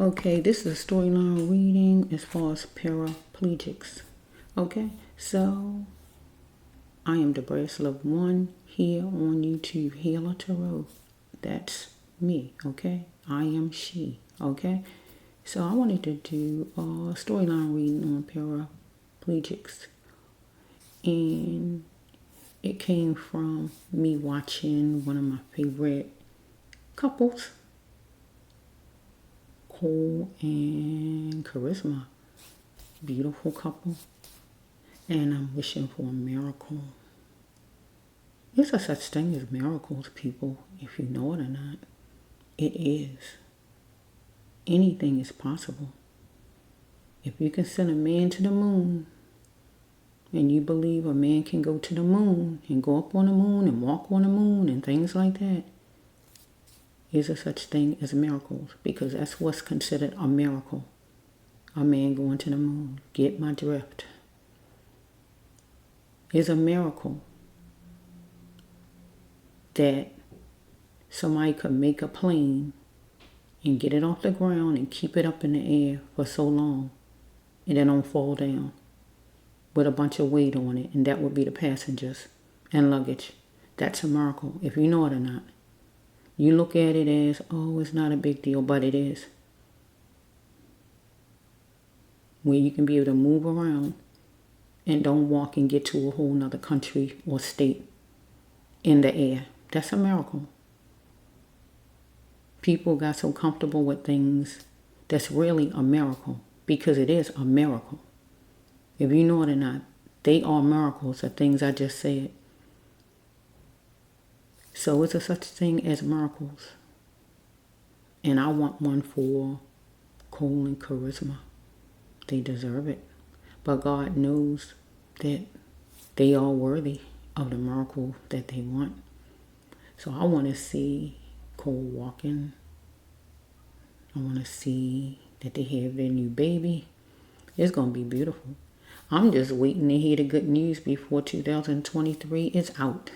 Okay, this is a storyline reading as far as paraplegics. Okay, so I am the Brass Love One here on YouTube, Healer Tarot. That's me, okay? I am she, okay? So I wanted to do a storyline reading on paraplegics. And it came from me watching one of my favorite couples, Cole and Charisma. Beautiful couple. And I'm wishing for a miracle. There's a such thing as miracles, people, if you know it or not. It is. Anything is possible. If you can send a man to the moon, and you believe a man can go to the moon and go up on the moon and walk on the moon and things like that, is a such thing as miracles, because that's what's considered a miracle. A man going to the moon. Get my drift. It's a miracle that somebody could make a plane and get it off the ground and keep it up in the air for so long and then don't fall down with a bunch of weight on it, and that would be the passengers and luggage. That's a miracle, if you know it or not. You look at it as, oh, it's not a big deal, but it is. Where you can be able to move around and don't walk and get to a whole nother country or state in the air. That's a miracle. People got so comfortable with things that's really a miracle, because it is a miracle. If you know it or not, they are miracles, the things I just said. So it's a such thing as miracles. And I want one for Cole and Charisma. They deserve it. But God knows that they are worthy of the miracle that they want. So I want to see Cole walking. I want to see that they have their new baby. It's going to be beautiful. I'm just waiting to hear the good news before 2023 is out.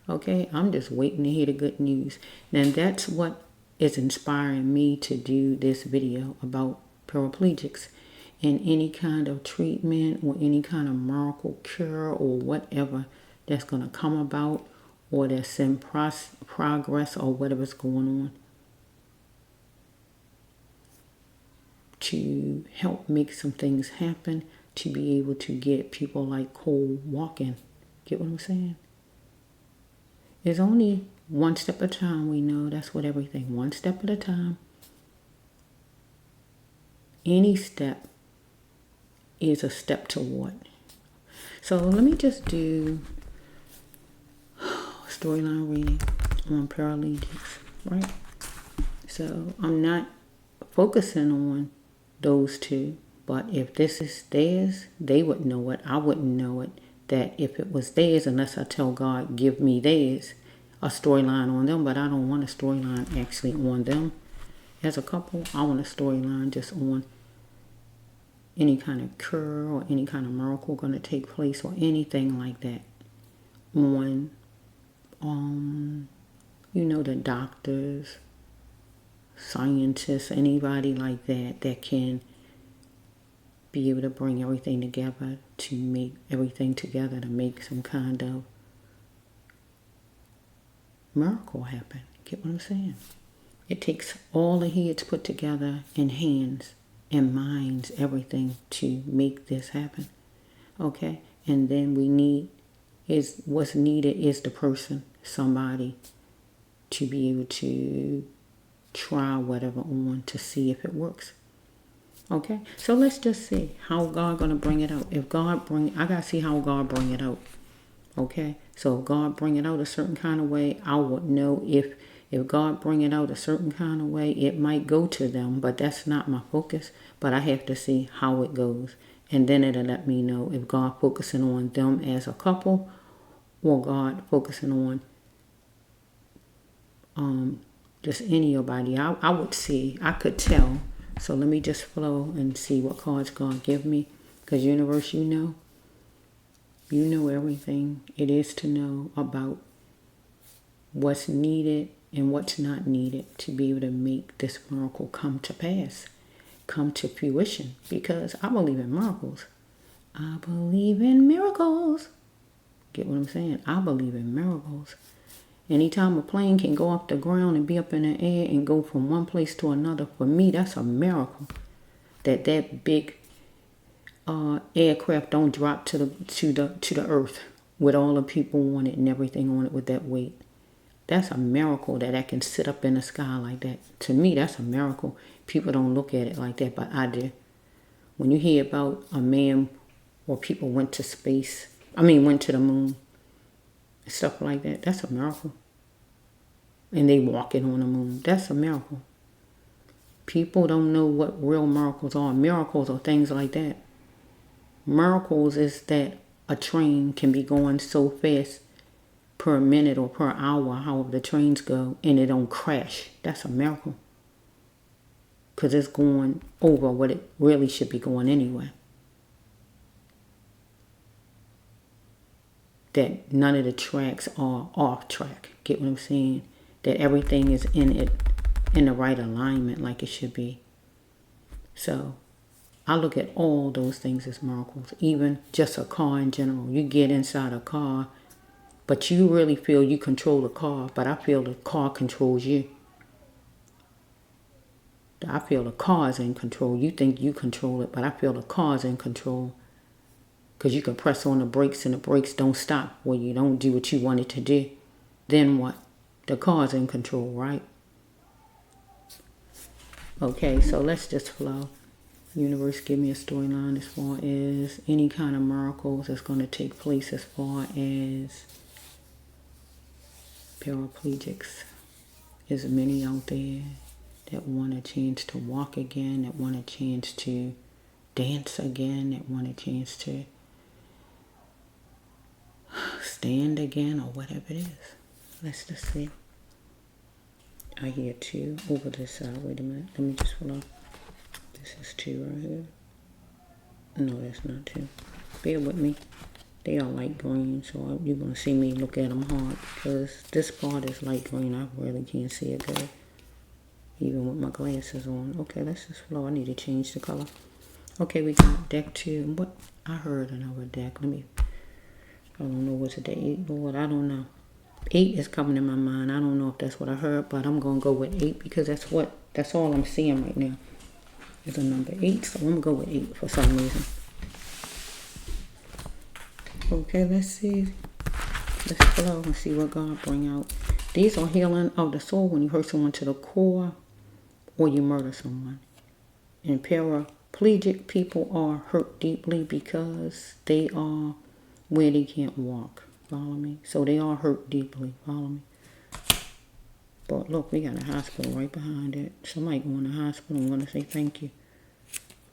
Okay, I'm just waiting to hear the good news. And that's what is inspiring me to do this video about paraplegics and any kind of treatment or any kind of miracle cure or whatever that's going to come about, or that's in progress, or whatever's going on, to help make some things happen, to be able to get people like Cole walking. Get what I'm saying? It's only one step at a time, we know. That's what everything, one step at a time. Any step is a step toward. So let me just do storyline reading on paraplegics, right? So I'm not focusing on those two, but if this is theirs, they would know it. I wouldn't know it. That if it was theirs, unless I tell God, give me theirs, a storyline on them. But I don't want a storyline actually on them as a couple. I want a storyline just on any kind of cure or any kind of miracle going to take place or anything like that. On, the doctors, scientists, anybody like that that can be able to bring everything together, to make everything together, to make some kind of miracle happen. Get what I'm saying? It takes all the heads put together and hands and minds, everything, to make this happen. Okay? And then what's needed is the person, somebody, to be able to try whatever on to see if it works. Okay, so let's just see how God gonna bring it out. I gotta see how God bring it out. Okay, so if God bring it out a certain kind of way, I would know. If God bring it out a certain kind of way, it might go to them, but that's not my focus. But I have to see how it goes, and then it'll let me know if God focusing on them as a couple, or God focusing on just anybody. I would see. I could tell. So let me just flow and see what cards God give me. Because universe, you know everything it is to know about what's needed and what's not needed to be able to make this miracle come to pass. come to fruition, because I believe in miracles. I believe in miracles. Get what I'm saying? I believe in miracles. Anytime a plane can go off the ground and be up in the air and go from one place to another, for me, that's a miracle. That big aircraft don't drop to the earth with all the people on it and everything on it with that weight. That's a miracle that I can sit up in the sky like that. To me, that's a miracle. People don't look at it like that, but I do. When you hear about a man or people went to space, went to the moon, stuff like that, that's a miracle. And they walking on the moon, that's a miracle. People don't know what real miracles are. Miracles are things like that. Miracles is that a train can be going so fast per minute or per hour, however the trains go, and it don't crash. That's a miracle. Because it's going over what it really should be going anyway. That none of the tracks are off track. Get what I'm saying? That everything is in the right alignment like it should be. So I look at all those things as miracles. Even just a car in general. You get inside a car, but you really feel you control the car, but I feel the car controls you. I feel the car is in control. You think you control it, but I feel the car is in control. Because you can press on the brakes and the brakes don't stop when you don't do what you want it to do. Then what? The car's in control, right? Okay, so let's just flow. Universe, give me a storyline as far as any kind of miracles that's going to take place as far as paraplegics. There's many out there that want a chance to walk again, that want a chance to dance again, that want a chance to stand again, or whatever it is. Let's just see. I hear 2 over this side. Wait a minute. Let me just follow. This is 2 right here. No, that's not 2. Bear with me. They are light green, so you're going to see me look at them hard, because this part is light green. I really can't see it good, even with my glasses on. Okay, let's just flow. I need to change the color. Okay, we got deck 2. What? I heard another deck. I don't know what's it, the 8, Lord, I don't know. 8 is coming in my mind. I don't know if that's what I heard, but I'm going to go with 8 because that's all I'm seeing right now is a number 8. So I'm going to go with 8 for some reason. Okay, let's see. Let's flow and see what God bring out. These are healing of the soul when you hurt someone to the core or you murder someone. And paraplegic people are hurt deeply because they are where they can't walk. Follow me? So they are hurt deeply. Follow me? But look, we got a hospital right behind it. Somebody going to the hospital and want to say thank you.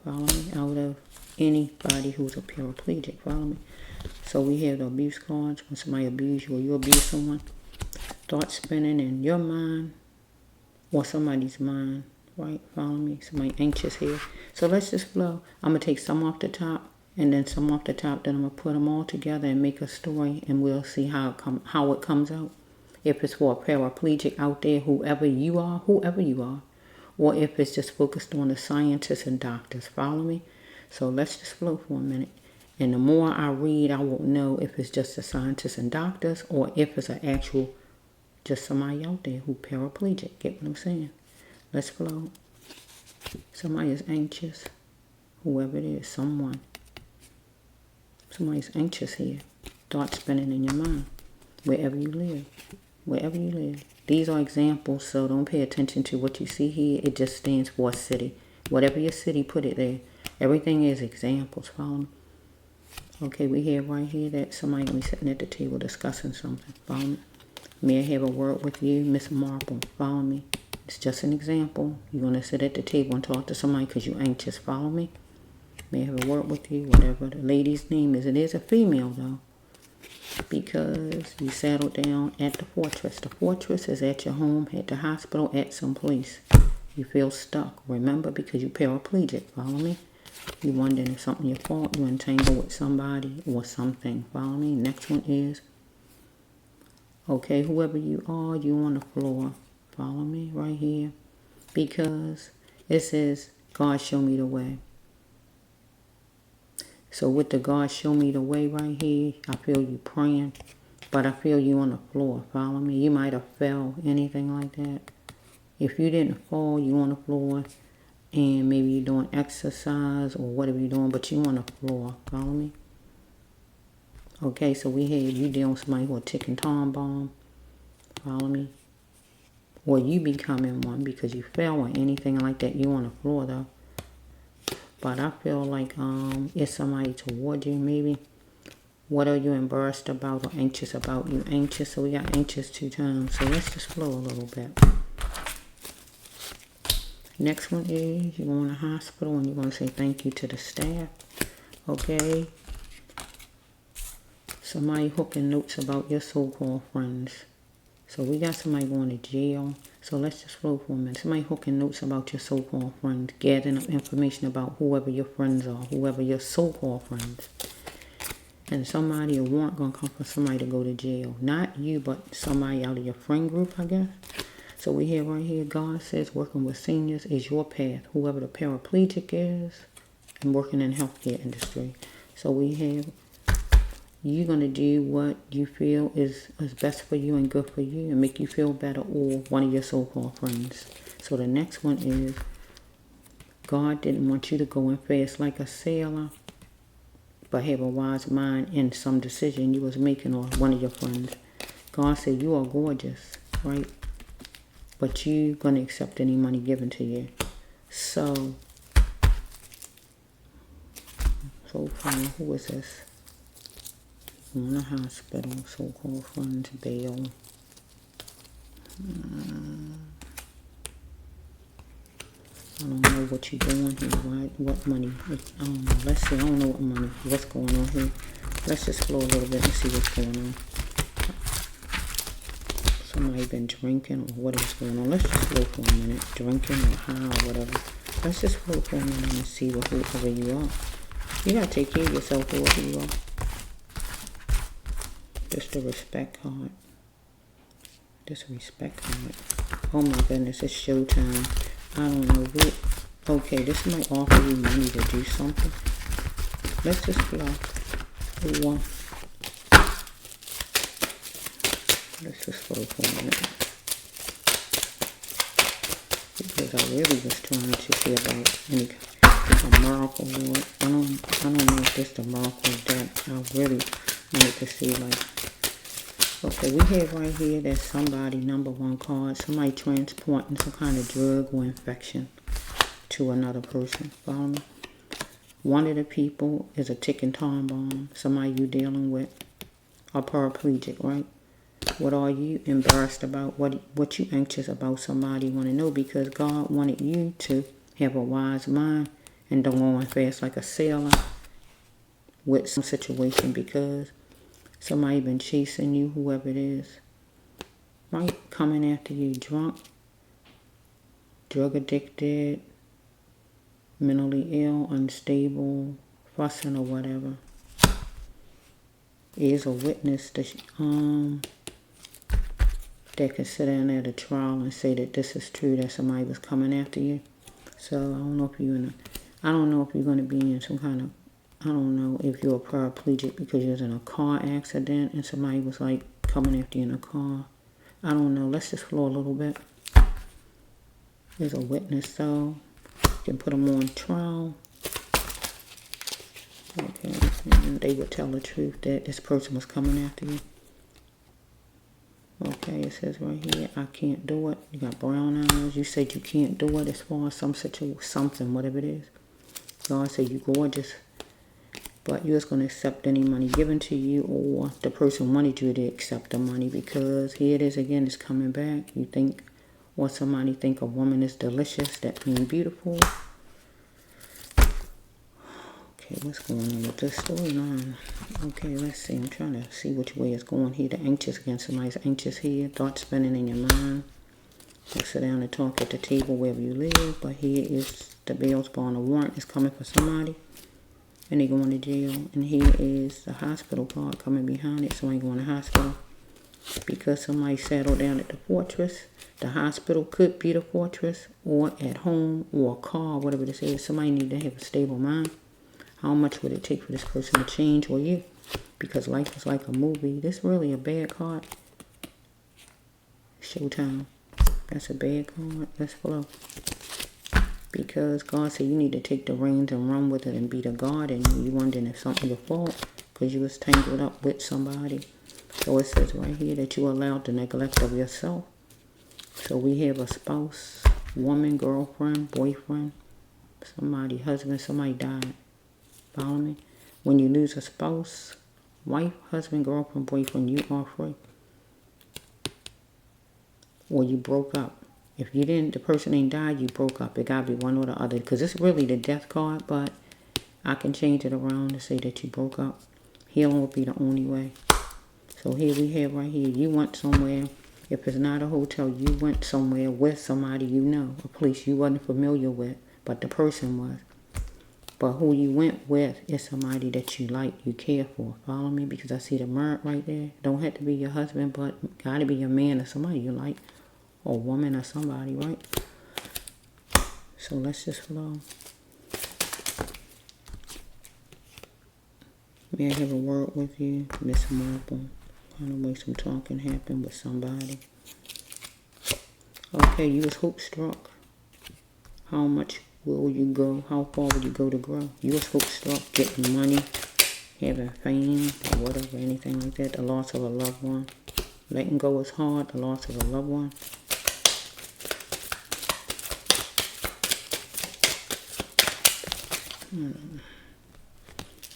Follow me? Out of anybody who's a paraplegic. Follow me? So we have the abuse cards. When somebody abuse you or you abuse someone, thoughts spinning in your mind or somebody's mind. Right? Follow me? Somebody anxious here. So let's just flow. I'm going to take some off the top and then some off the top. Then I'm going to put them all together and make a story, and we'll see how it comes out. If it's for a paraplegic out there, whoever you are, or if it's just focused on the scientists and doctors. Follow me? So let's just flow for a minute. And the more I read, I won't know if it's just the scientists and doctors or if it's an actual, just somebody out there who paraplegic. Get what I'm saying? Let's flow. Somebody is anxious. Whoever it is, someone. Somebody's anxious here. Thoughts spinning in your mind. Wherever you live. Wherever you live. These are examples, so don't pay attention to what you see here. It just stands for a city. Whatever your city, put it there. Everything is examples. Follow me? Okay, we have right here that somebody gonna be sitting at the table discussing something. Follow me? May I have a word with you, Miss Marple? Follow me? It's just an example. You're gonna sit at the table and talk to somebody because you're anxious. Follow me? May I have a word with you, whatever the lady's name is. It is a female though, because you settled down at the fortress. The fortress is at your home, at the hospital, at some place. You feel stuck. Remember, because you're paraplegic. Follow me? You're wondering if something your fault. You entangled with somebody or something. Follow me? Next one is, okay, whoever you are, you on the floor. Follow me right here. Because it says God, show me the way. So with the God, show me the way right here, I feel you praying, but I feel you on the floor. Follow me? You might have fell, anything like that. If you didn't fall, you on the floor, and maybe you're doing exercise or whatever you're doing, but you on the floor. Follow me? Okay, so we had you dealing with somebody who a ticking time bomb. Follow me? Or you becoming one because you fell or anything like that. You on the floor though. But I feel like it's somebody toward you maybe. What are you embarrassed about or anxious about? You anxious, so we got anxious 2 times. So let's just flow a little bit. Next one is you're going to the hospital and you're going to say thank you to the staff. Okay. Somebody hooking notes about your so-called friends. So we got somebody going to jail. So let's just flow for a minute. Somebody hooking notes about your so-called friends. Gathering up information about whoever your friends are. Whoever your so-called friends. And somebody, a warrant going to come for somebody to go to jail. Not you, but somebody out of your friend group, I guess. So we have right here, God says working with seniors is your path. Whoever the paraplegic is and working in the healthcare industry. So we have, you're going to do what you feel is best for you and good for you and make you feel better or one of your so-called friends. So the next one is, God didn't want you to go in fast like a sailor, but have a wise mind in some decision you was making or one of your friends. God said you are gorgeous, right? But you going to accept any money given to you. So far, who is this? In the hospital, so-called funds, bail. I don't know what you're doing here. What money? I don't know. Let's see. I don't know what money. What's going on here? Let's just flow a little bit and see what's going on. Somebody been drinking or what is going on? Let's just flow for a minute. Drinking or high or whatever. Let's just flow for a minute and see whoever you are. You gotta take care of yourself, whoever you are. Just the respect card. Just a respect card. Oh my goodness, it's showtime. I don't know what. Okay, this might offer you money to do something. Let's just flow. One. Let's just flow for a minute. Because I really was trying to see about any a miracle, Lord. I don't know if this is a miracle that I really wanted to see. Like, okay, we have right here that somebody, number 1 card, somebody transporting some kind of drug or infection to another person. Follow me? One of the people is a ticking time bomb. Somebody you dealing with, a paraplegic, right? What are you embarrassed about? What you anxious about? Somebody want to know, because God wanted you to have a wise mind and don't go on fast like a sailor with some situation, because somebody been chasing you, whoever it is, right? Coming after you drunk, drug addicted, mentally ill, unstable, fussing or whatever. Is a witness that can sit down at a trial and say that this is true, that somebody was coming after you. So I don't know if you're going to be in some kind of, I don't know if you're a paraplegic because you was in a car accident and somebody was like coming after you in a car. I don't know. Let's just flow a little bit. There's a witness, so you can put them on trial. Okay, and they would tell the truth that this person was coming after you. Okay, it says right here, I can't do it. You got brown eyes. You said you can't do it as far as something, whatever it is. God said you gorgeous, but you're just going to accept any money given to you, or the person wanted you to accept the money, because here it is again, it's coming back. You think, or somebody think a woman is delicious, that means beautiful. Okay, what's going on with this storyline? Okay, let's see. I'm trying to see which way it's going here. The anxious again. Somebody's anxious here. Thoughts spinning in your mind. You'll sit down and talk at the table wherever you live. But here is the bail's bond. A warrant is coming for somebody, and they're going to jail. And here is the hospital card coming behind it. Somebody going to hospital. because somebody settled down at the fortress. The hospital could be the fortress, or at home, or a car, whatever this is. Somebody need to have a stable mind. How much would it take for this person to change, or you? Because life is like a movie. This really a bad card. Showtime. That's a bad card. Let's flow. Because God said you need to take the reins and run with it and be the God, and you wondering if something your fault because you was tangled up with somebody. So it says right here that you allowed the neglect of yourself. So we have a spouse, woman, girlfriend, boyfriend, somebody, husband, somebody died. Follow me? When you lose a spouse, wife, husband, girlfriend, boyfriend, you are free. Or you broke up. If you didn't, the person ain't died, you broke up. It gotta be one or the other. Because it's really the death card, but I can change it around to say that you broke up. Healing will be the only way. So here we have right here, you went somewhere. If it's not a hotel, you went somewhere with somebody you know, a place you wasn't familiar with, but the person was. But who you went with is somebody that you like, you care for. Follow me? Because I see the merit right there. Don't have to be your husband, but gotta be your man or somebody you like. Or woman or somebody, right? So let's just flow. May I have a word with you, Miss Marple? Kind of way some talking happened with somebody. Okay, you was hope struck. How much will you go? How far will you go to grow? You was hope struck, getting money, having fame, or whatever, anything like that. The loss of a loved one. Letting go is hard. The loss of a loved one.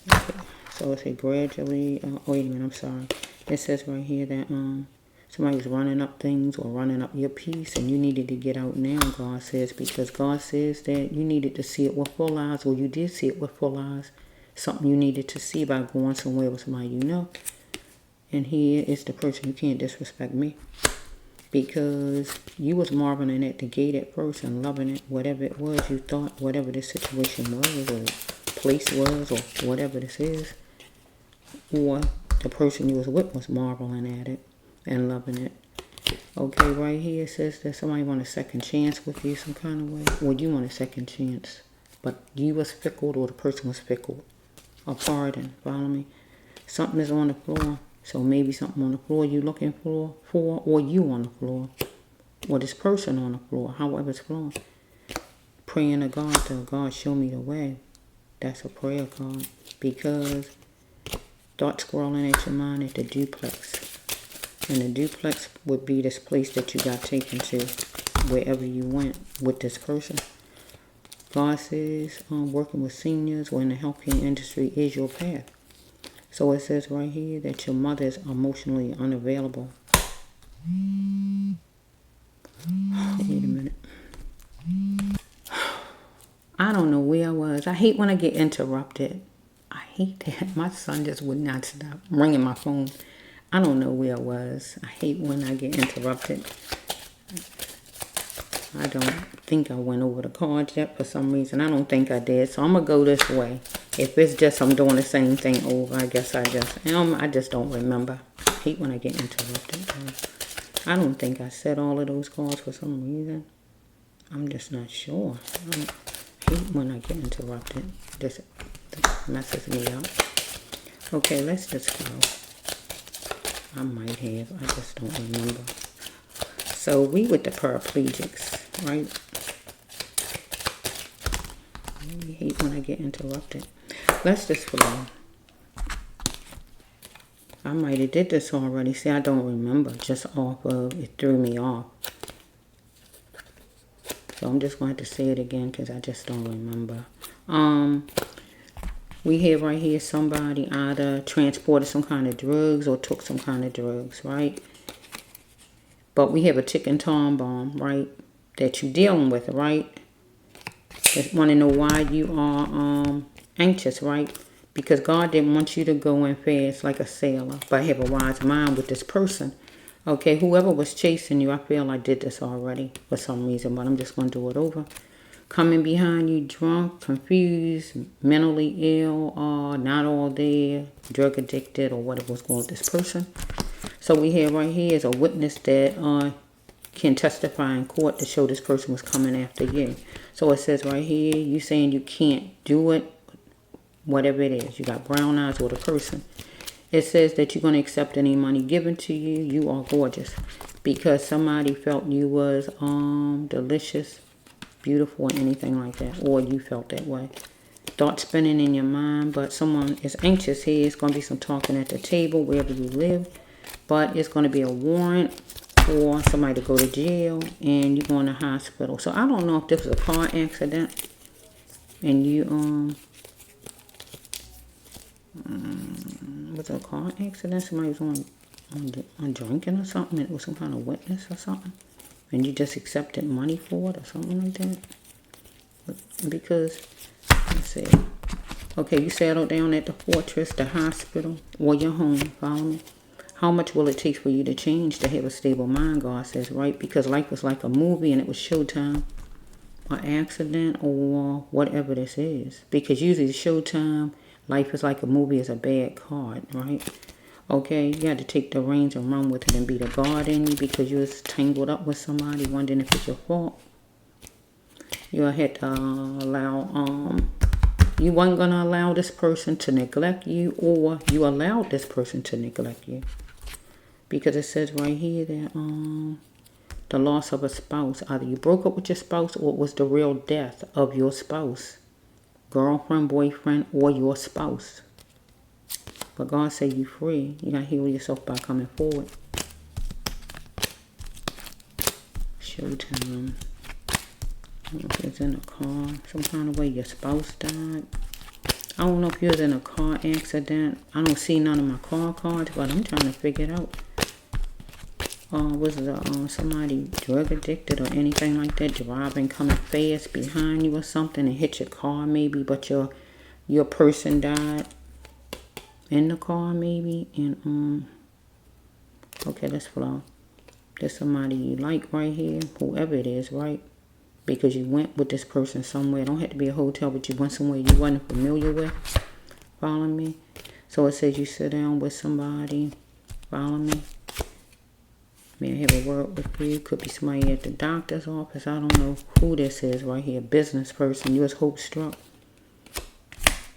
Okay. So it says gradually, wait a minute, I'm sorry. It says right here that somebody was running up things or running up your peace and you needed to get out now, God says, because God says that you needed to see it with full eyes, or you did see it with full eyes. Something you needed to see by going somewhere with somebody you know. And here is the person. You can't disrespect me. Because you was marveling at the gate at first and loving it, whatever it was you thought, whatever this situation was, or place was, or whatever this is. Or the person you was with was marveling at it and loving it. Okay, right here it says that somebody want a second chance with you some kind of way. Well, you want a second chance. But you was fickle or the person was fickle. A pardon, follow me? Something is on the floor. So maybe something on the floor you looking for, or you on the floor, or this person on the floor, however it's flowing. Praying to God, show me the way. That's a prayer card. Because thoughts scrolling at your mind at the duplex. And the duplex would be this place that you got taken to, wherever you went with this person. God says working with seniors or in the healthcare industry is your path. So it says right here that your mother is emotionally unavailable. Wait a minute. I don't know where I was. I hate when I get interrupted. I hate that. My son just would not stop ringing my phone. I don't know where I was. I hate when I get interrupted. I don't think I went over the cards yet for some reason. I don't think I did. So I'm going to go this way. If it's just I'm doing the same thing over, I guess I just don't remember. I hate when I get interrupted. I don't think I said all of those cards for some reason. I'm just not sure. I hate when I get interrupted. This messes me up. Okay, let's just go. I might have. I just don't remember. So we with the paraplegics, right? I hate when I get interrupted. Let's just flow. I might have did this already. See, I don't remember. Just off of, it threw me off. So I'm just going to say it again because I just don't remember. We have right here somebody either transported some kind of drugs or took some kind of drugs, right? But we have a ticking time bomb, right? That you're dealing with, right? Just want to know why you are anxious, right? Because God didn't want you to go in fast like a sailor, but have a wise mind with this person. Okay, whoever was chasing you, I feel I did this already for some reason, but I'm just going to do it over. Coming behind you drunk, confused, mentally ill, not all there, drug addicted, or whatever was going with this person. So we have right here is a witness that can testify in court to show this person was coming after you. So it says right here, you saying you can't do it, whatever it is. You got brown eyes or the person. It says that you're going to accept any money given to you. You are gorgeous. Because somebody felt you was delicious, beautiful, or anything like that. Or you felt that way. Thoughts spinning in your mind, but someone is anxious here. It's going to be some talking at the table, wherever you live. But it's going to be a warrant for somebody to go to jail, and you're going to hospital. So I don't know if this was a car accident, and you, was it a car accident? Somebody was on drinking or something, and it was some kind of witness or something, and you just accepted money for it or something like that. Because, let's see. Okay, you settled down at the fortress, the hospital, or your home. Follow me? How much will it take for you to change to have a stable mind, God says, right? Because life was like a movie and it was showtime, or accident, or whatever this is. Because usually showtime, life is like a movie is a bad card, right? Okay, you got to take the reins and run with it and be the God in you, because you was tangled up with somebody wondering if it's your fault. You had to allow, you weren't going to allow this person to neglect you, or you allowed this person to neglect you. Because it says right here that the loss of a spouse. Either you broke up with your spouse, or it was the real death of your spouse. Girlfriend, boyfriend, or your spouse. But God said you free. You got to heal yourself by coming forward. Showtime. I don't know if it's in a car. Some kind of way your spouse died. I don't know if you was in a car accident. I don't see none of my car cards, but I'm trying to figure it out. Was it somebody drug addicted or anything like that, driving, coming fast behind you or something and hit your car maybe, but your person died in the car maybe, and okay, let's flow. There's somebody you like right here, whoever it is, right? Because you went with this person somewhere. It don't have to be a hotel, but you went somewhere you wasn't familiar with. Follow me? So it says you sit down with somebody. Follow me? May I have a word with you? Could be somebody at the doctor's office. I don't know who this is right here. Business person. You was hope struck.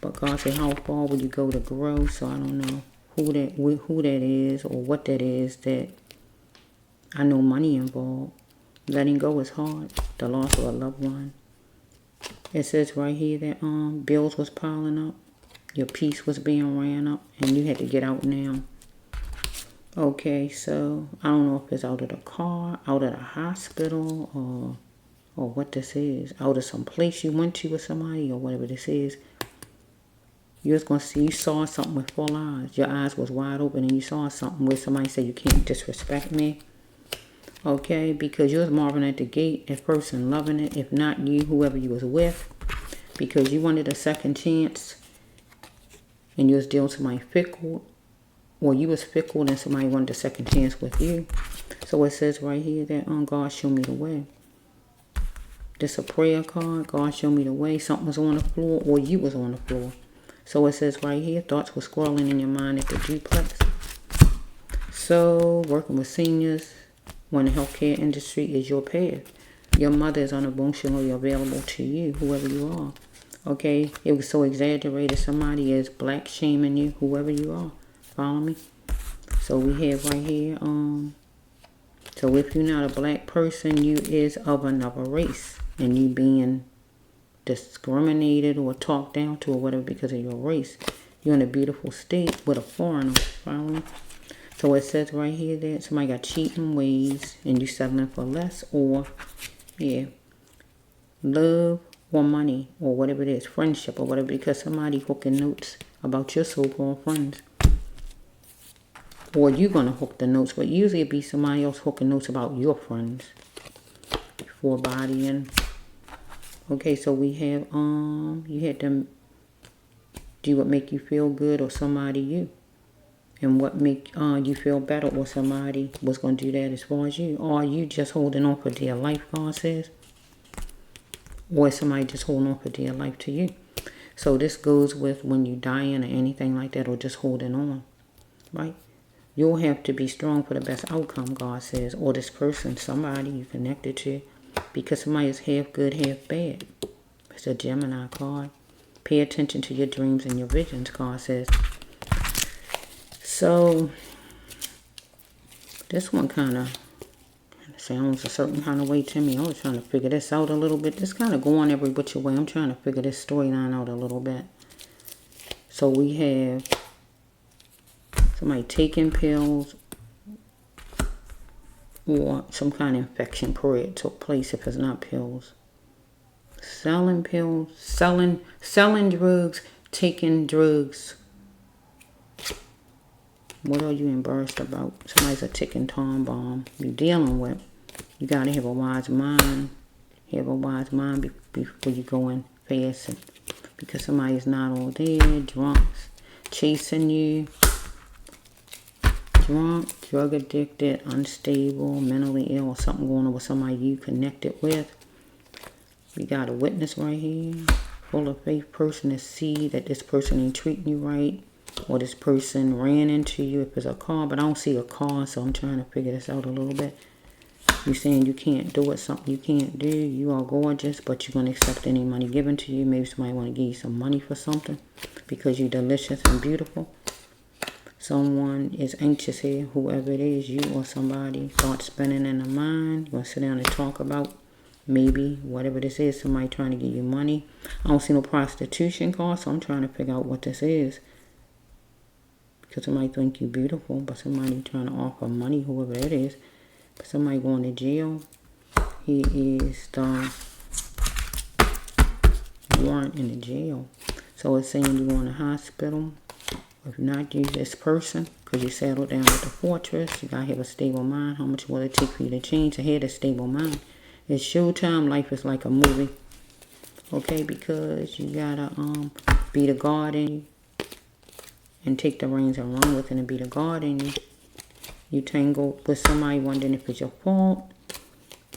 But God said, how far will you go to grow? So I don't know who that is or what that is. That I know money involved. Letting go is hard. The loss of a loved one. It says right here that bills was piling up. Your peace was being ran up. And you had to get out now. Okay, so I don't know if it's out of the car, out of the hospital, or what this is. Out of some place you went to with somebody, or whatever this is. You was going to see, you saw something with full eyes. Your eyes was wide open and you saw something where somebody said, you can't disrespect me. Okay, because you was marveling at the gate at first and loving it. If not you, whoever you was with. Because you wanted a second chance. And you was dealing with somebody fickle. Or you was fickle and somebody wanted a second chance with you. So it says right here that God show me the way. This a prayer card. God show me the way. Something was on the floor or you was on the floor. So it says right here, thoughts were swirling in your mind at the duplex. So working with seniors when the healthcare industry is your path. Your mother is unemotionally available to you, whoever you are. Okay, it was so exaggerated. Somebody is black shaming you, whoever you are. Follow me? So we have right here, so if you're not a black person, you is of another race. And you being discriminated or talked down to or whatever because of your race. You're in a beautiful state with a foreigner. Follow me? So it says right here that somebody got cheating ways and you settling for less, or, yeah, love or money or whatever it is, friendship or whatever, because somebody hooking notes about your so-called friends. Or you're going to hook the notes, but usually it'd be somebody else hooking notes about your friends before bodying. Okay, so we have, you had them do what make you feel good or somebody you. And what make you feel better or somebody was going to do that as far as you. Or are you just holding on for dear life, God says? Or is somebody just holding on for dear life to you? So this goes with when you dying or anything like that, or just holding on, right? You'll have to be strong for the best outcome, God says. Or this person, somebody you connected to. Because somebody is half good, half bad. It's a Gemini card. Pay attention to your dreams and your visions, God says. So, this one kind of sounds a certain kind of way to me. I was trying to figure this out a little bit. This kind of going every which way. I'm trying to figure this storyline out a little bit. So we have somebody taking pills or some kind of infection period took place if it's not pills. Selling pills, selling drugs, taking drugs. What are you embarrassed about? Somebody's a ticking time bomb you're dealing with. You got to have a wise mind. Have a wise mind before you go in fast. Because somebody's not all there. Drunks chasing you. Drunk, drug addicted, unstable, mentally ill, or something going on with somebody you connected with. We got a witness right here. Full of faith person to see that this person ain't treating you right. Or this person ran into you if it's a car. But I don't see a car, so I'm trying to figure this out a little bit. You're saying you can't do it, something you can't do. You are gorgeous, but you're going to accept any money given to you. Maybe somebody want to give you some money for something because you're delicious and beautiful. Someone is anxious here, whoever it is, you or somebody. Thoughts spinning in the mind. You're going to sit down and talk about maybe whatever this is. Somebody trying to give you money. I don't see no prostitution card, so I'm trying to figure out what this is. Because somebody think you're beautiful, but somebody trying to offer money, whoever that is. But somebody going to jail. He is the warrant in the jail. So it's saying you're going to hospital. If not, you this person, because you settled down with the fortress. You got to have a stable mind. How much will it take for you to change to have a stable mind? It's showtime. Life is like a movie. Okay, because you got to be the guard in you. And take the reins and run with it and be the guard in you. You tangle with somebody wondering if it's your fault.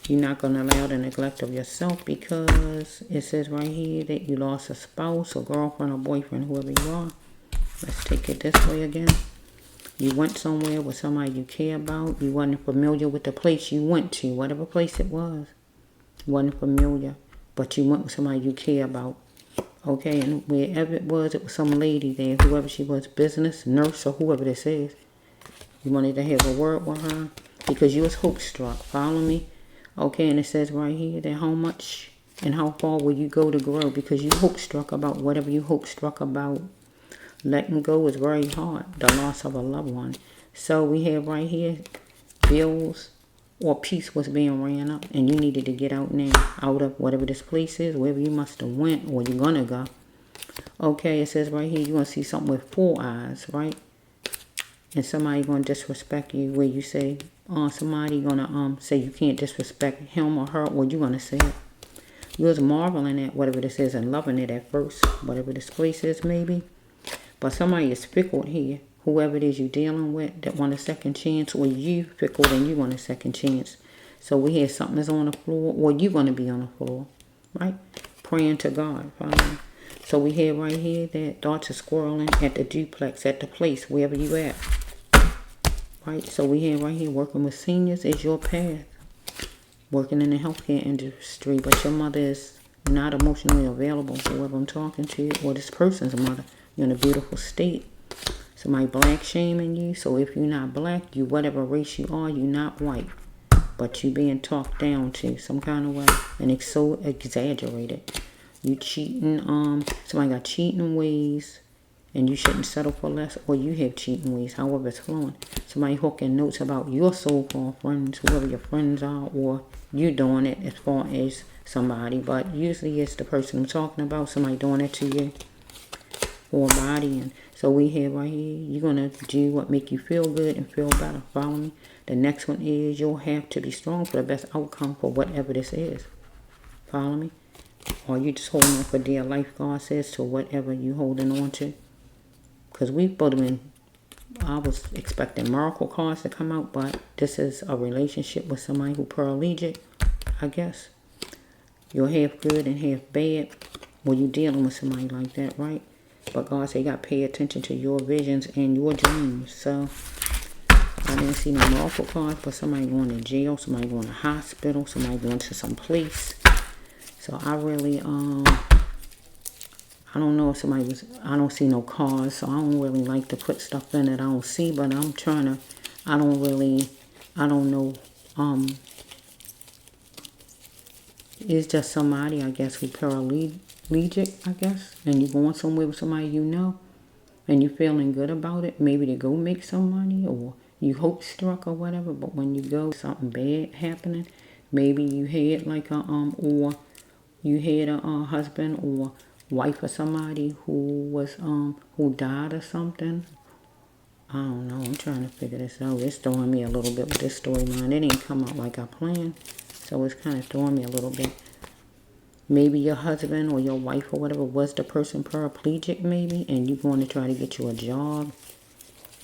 You're not going to allow the neglect of yourself because it says right here that you lost a spouse or girlfriend or boyfriend, whoever you are. Let's take it this way again. You went somewhere with somebody you care about. You wasn't familiar with the place you went to, whatever place it was. You wasn't familiar, but you went with somebody you care about. Okay, and wherever it was some lady there, whoever she was, business, nurse, or whoever this is. You wanted to have a word with her because you was hope struck. Follow me? Okay, and it says right here that how much and how far will you go to grow because you hope struck about whatever you hope struck about. Letting go is very hard, the loss of a loved one. So we have right here bills or peace was being ran up and you needed to get out now, out of whatever this place is, wherever you must have went or you're going to go. Okay, it says right here you're going to see something with 4 eyes, right? And somebody going to disrespect you where you say, somebody going to say you can't disrespect him or her, or you're going to say it. You was marveling at whatever this is and loving it at first, whatever this place is maybe. But somebody is fickle here. Whoever it is you're dealing with that want a second chance, or you fickle and you want a second chance. So we have something that's on the floor, or you're going to be on the floor, right? Praying to God, Father. So we have right here that thoughts are squirreling at the duplex, at the place, wherever you at. Right? So we have right here working with seniors is your path. Working in the healthcare industry, but your mother is not emotionally available, whoever I'm talking to, or this person's mother. You're in a beautiful state. Somebody black shaming you. So if you're not black, you whatever race you are, you're not white. But you being talked down to some kind of way. And it's so exaggerated. You cheating, somebody got cheating ways. And you shouldn't settle for less. Or you have cheating ways, however it's flowing. Somebody hooking notes about your so-called friends, whoever your friends are. Or you doing it as far as somebody. But usually it's the person I'm talking about. Somebody doing it to you. Or body. And so we have right here, you're going to do what make you feel good and feel better. Follow me? The next one is you'll have to be strong for the best outcome for whatever this is. Follow me? Or you just holding on for dear life, God says, to whatever you holding on to. Because we put them in, I was expecting miracle cards to come out, but this is a relationship with somebody who paraplegic, I guess. You're half good and half bad when you're dealing with somebody like that, right? But God said you got to pay attention to your visions and your dreams. So I didn't see no miracle cards, but somebody going to jail, somebody going to hospital, somebody going to some place. So I really, I don't know if somebody was, I don't see no cards, so I don't really like to put stuff in that I don't see, but I'm trying to, I don't know, it's just somebody, I guess, who paraplegic, I guess, and you're going somewhere with somebody you know, and you're feeling good about it, maybe to go make some money, or you hope struck or whatever, but when you go, something bad happening, maybe you had like a, or you had a husband or wife or somebody who died or something. I don't know. I'm trying to figure this out. It's throwing me a little bit with this storyline. It didn't come out like I planned, so it's kind of throwing me a little bit. Maybe your husband or your wife or whatever was the person paraplegic maybe, and you going to try to get you a job.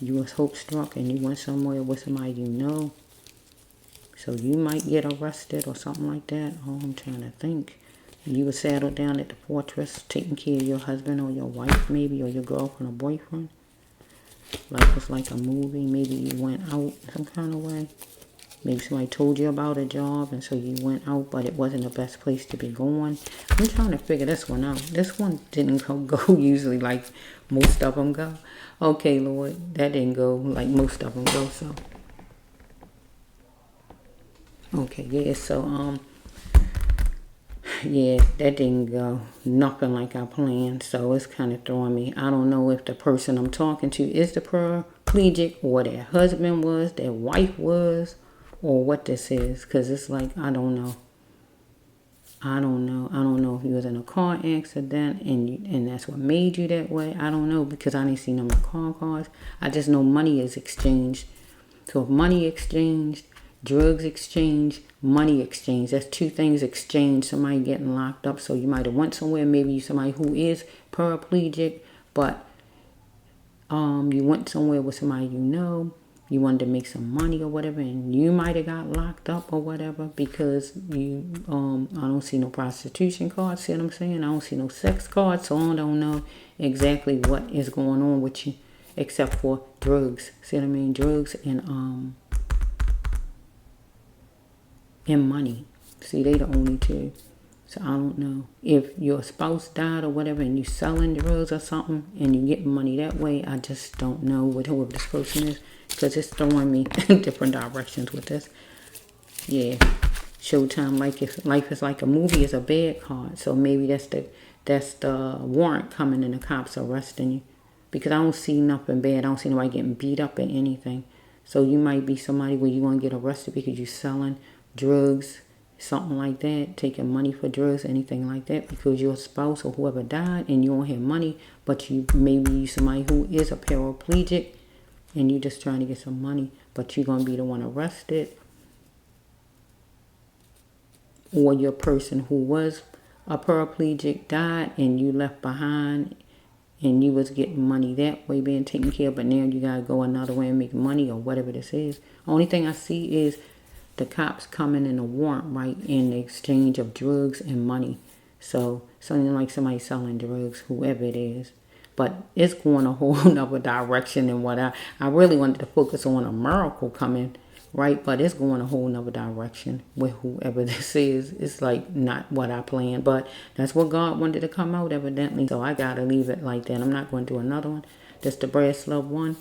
You was hope struck and you went somewhere with somebody you know. So you might get arrested or something like that. Oh, I'm trying to think. You were settled down at the fortress, taking care of your husband or your wife maybe, or your girlfriend or boyfriend. Life was like a movie. Maybe you went out some kind of way. Maybe somebody told you about a job and so you went out, but it wasn't the best place to be going. I'm trying to figure this one out. This one didn't go usually like most of them go. Okay, Lord, that didn't go like most of them go, so. Okay, yeah, so, yeah, that didn't go nothing like I planned, so it's kind of throwing me. I don't know if the person I'm talking to is the paraplegic or their husband was, their wife was, or what this is, because it's like, I don't know. I don't know if you was in a car accident and that's what made you that way. I don't know, because I didn't see no car cards. I just know money is exchanged. So if money exchanged, drugs exchange, money exchange. That's two things exchanged. Somebody getting locked up. So you might have went somewhere. Maybe you somebody who is paraplegic, but you went somewhere with somebody you know. You wanted to make some money or whatever, and you might have got locked up or whatever because you I don't see no prostitution cards. See what I'm saying? I don't see no sex cards, so I don't know exactly what is going on with you, except for drugs. See what I mean? Drugs and money. See, they the only two. So I don't know. If your spouse died or whatever and you selling drugs or something and you getting money that way, I just don't know what whoever this person is, because it's throwing me in different directions with this. Yeah. Showtime, like if life is like a movie, is a bad card. So maybe that's the warrant coming and the cops arresting you. Because I don't see nothing bad. I don't see nobody getting beat up or anything. So you might be somebody where you're going to get arrested because you're selling drugs, something like that, taking money for drugs, anything like that, because your spouse or whoever died and you don't have money, but you maybe somebody who is a paraplegic and you just trying to get some money, but you're going to be the one arrested. Or your person who was a paraplegic died and you left behind and you was getting money that way, being taken care of, but now you got to go another way and make money or whatever this is. Only thing I see is the cops coming in a warrant, right, in the exchange of drugs and money. So something like somebody selling drugs, whoever it is. But it's going a whole nother direction than what I really wanted to focus on a miracle coming, right? But it's going a whole nother direction with whoever this is. It's like not what I planned, but that's what God wanted to come out evidently. So I got to leave it like that. I'm not going to do another one. That's the brass love one.